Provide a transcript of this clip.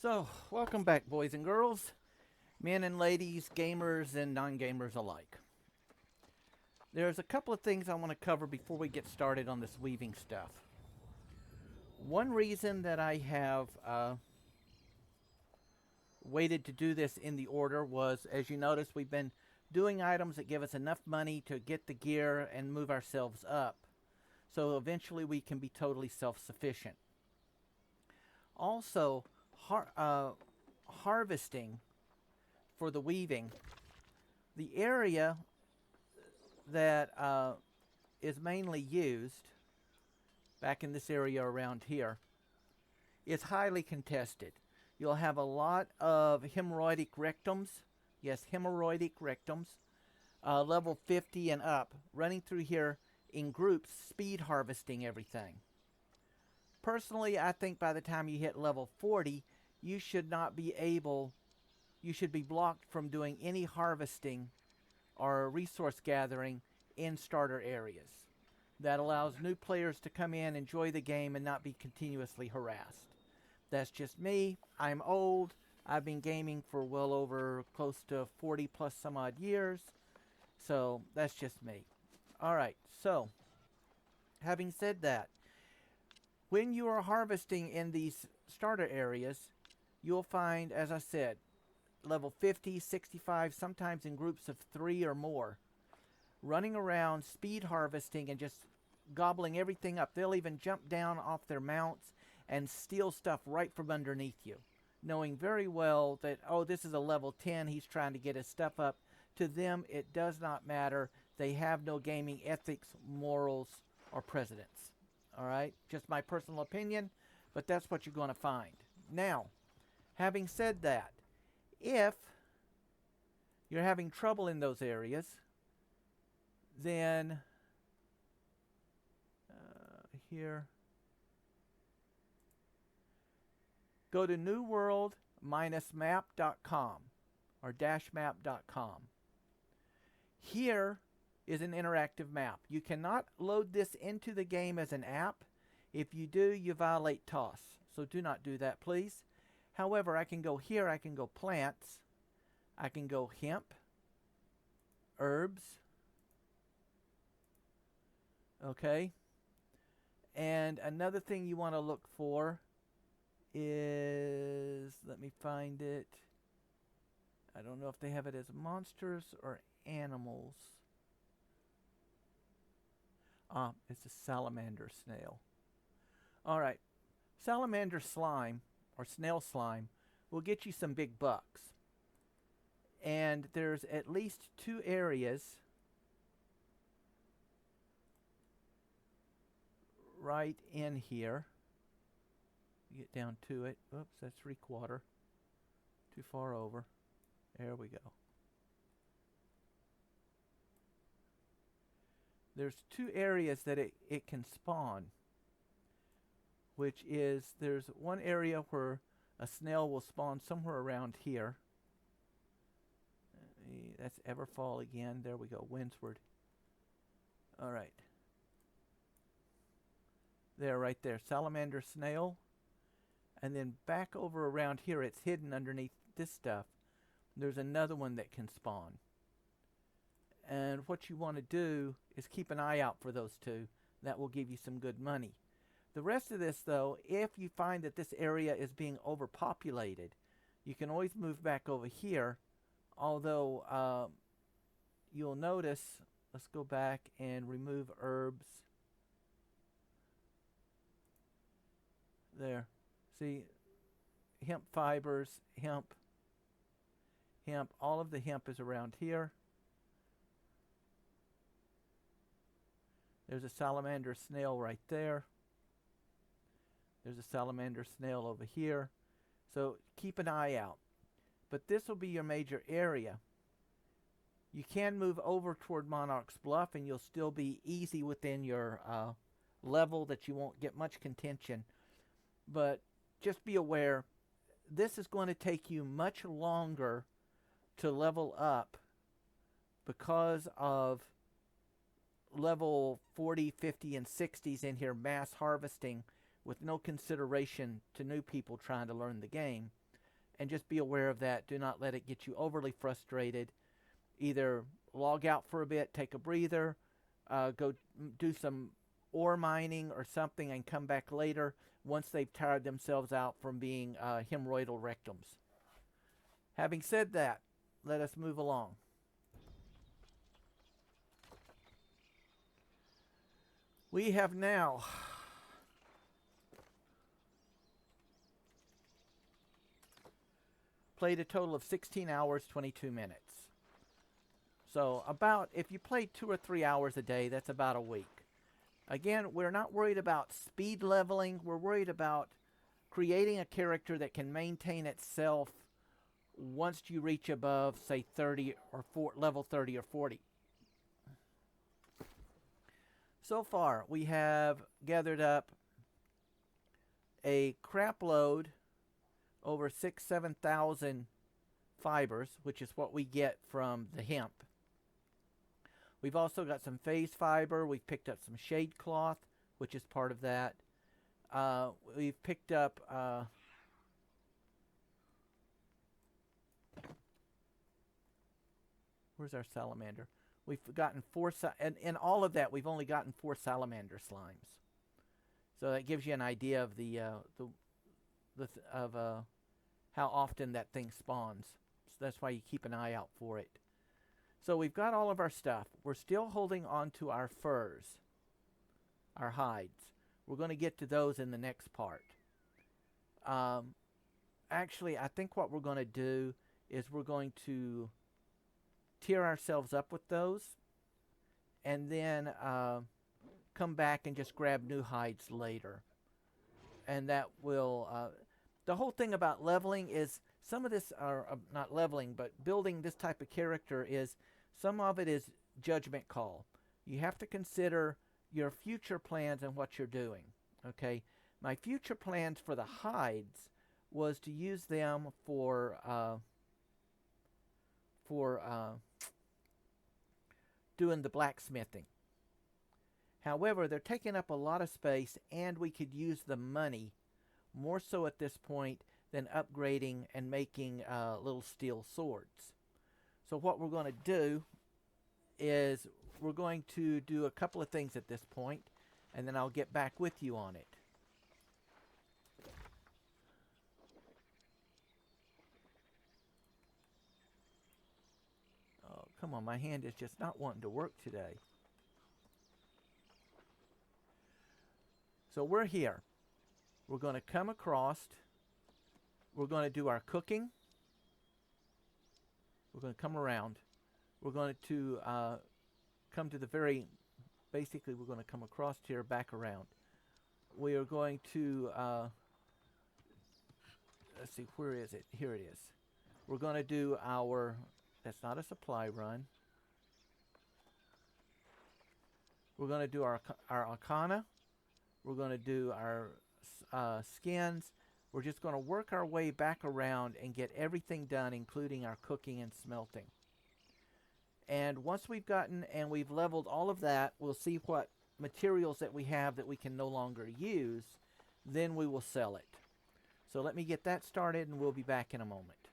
So, welcome back, boys and girls, men and ladies, gamers and non gamers alike. There's a couple of things I want to cover before we get started on this weaving stuff. One reason that I have waited to do this in the order was, as you notice, we've been doing items that give us enough money to get the gear and move ourselves up. So eventually we can be totally self sufficient. Also, harvesting for the weaving, the area that is mainly used back in this area around here is highly contested. You'll have a lot of hemorrhoidic rectums. Yes, hemorrhoidic rectums, level 50 and up, running through here in groups, speed harvesting everything. Personally, I think by the time you hit level 40, you should not be able, you should be blocked from doing any harvesting or resource gathering in starter areas. That allows new players to come in, enjoy the game, and not be continuously harassed. That's just me. I'm old. I've been gaming for well over close to 40 plus some odd years. So that's just me. All right. So, having said that, when you are harvesting in these starter areas, you'll find, as I said, level 50, 65, sometimes in groups of 3 or more, running around speed harvesting and just gobbling everything up. They'll even jump down off their mounts and steal stuff right from underneath you, knowing very well that, oh, this is a level 10, he's trying to get his stuff up. To them, it does not matter. They have no gaming ethics, morals, or precedence. All right? Just my personal opinion, but that's what you're going to find. Now, having said that, if you're having trouble in those areas, then here, go to newworld-map.com or -map.com. Here is an interactive map. You cannot load this into the game as an app. If you do, you violate TOS. So do not do that, please. However, I can go here, I can go plants, I can go hemp, herbs, okay? And another thing you want to look for is, let me find it. I don't know if they have it as monsters or animals. It's a salamander snail. All right. Salamander slime or snail slime will get you some big bucks. And there's at least 2 areas right in here. Get down to it. Oops, that's 3/4. Too far over. There we go. There's 2 areas that it can spawn, which is, there's one area where a snail will spawn somewhere around here. That's Everfall again. There we go. Windsward. All right. There, right there. Salamander snail. And then back over around here, it's hidden underneath this stuff. There's another one that can spawn. And what you want to do is keep an eye out for those 2. That will give you some good money. The rest of this, though, if you find that this area is being overpopulated, you can always move back over here. Although you'll notice, let's go back and remove herbs. There. See, hemp fibers, hemp, all of the hemp is around here. There's a salamander snail right there. There's a salamander snail over here. So keep an eye out. But this will be your major area. You can move over toward Monarch's Bluff and you'll still be easy within your level that you won't get much contention. But just be aware, this is going to take you much longer to level up because of level 40, 50, and 60s in here mass harvesting with no consideration to new people trying to learn the game. and just be aware of that. Do not let it get you overly frustrated. Either log out for a bit, take a breather, go do some ore mining or something, and come back later once they've tired themselves out from being hemorrhoidal rectums. Having said that, let us move along. We have now played a total of 16 hours, 22 minutes. So about, if you play 2 or 3 hours a day, that's about a week. Again, we're not worried about speed leveling. We're worried about creating a character that can maintain itself once you reach above, say, 30 or level 30 or 40. So far, we have gathered up a crap load over 7,000 fibers, which is what we get from the hemp. We've also got some phase fiber. We've picked up some shade cloth, which is part of that. We've picked up where's our salamander? We've gotten 4, and in all of that, we've only gotten 4 salamander slimes. So that gives you an idea of how often that thing spawns. So that's why you keep an eye out for it. So we've got all of our stuff. We're still holding on to our furs, our hides. We're going to get to those in the next part. Actually, I think what we're going to do is we're going to tear ourselves up with those and then come back and just grab new hides later. And that will... the whole thing about leveling is some of this are not leveling, but building this type of character is some of it is judgment call. You have to consider your future plans and what you're doing. Okay, my future plans for the hides was to use them for doing the blacksmithing. However, they're taking up a lot of space, and we could use the money more so at this point than upgrading and making little steel swords. So what we're going to do is we're going to do a couple of things at this point, and then I'll get back with you on it. Oh, come on, my hand is just not wanting to work today. So we're here. We're going to come across. We're going to do our cooking. We're going to come around. We're going to come to the very... Basically, we're going to come across here, back around. We are going to... let's see, where is it? Here it is. We're going to do our... That's not a supply run. We're going to do our arcana. We're going to do our skins. We're just going to work our way back around and get everything done, including our cooking and smelting. And once we've gotten and we've leveled all of that, we'll see what materials that we have that we can no longer use. Then we will sell it. So let me get that started, and we'll be back in a moment.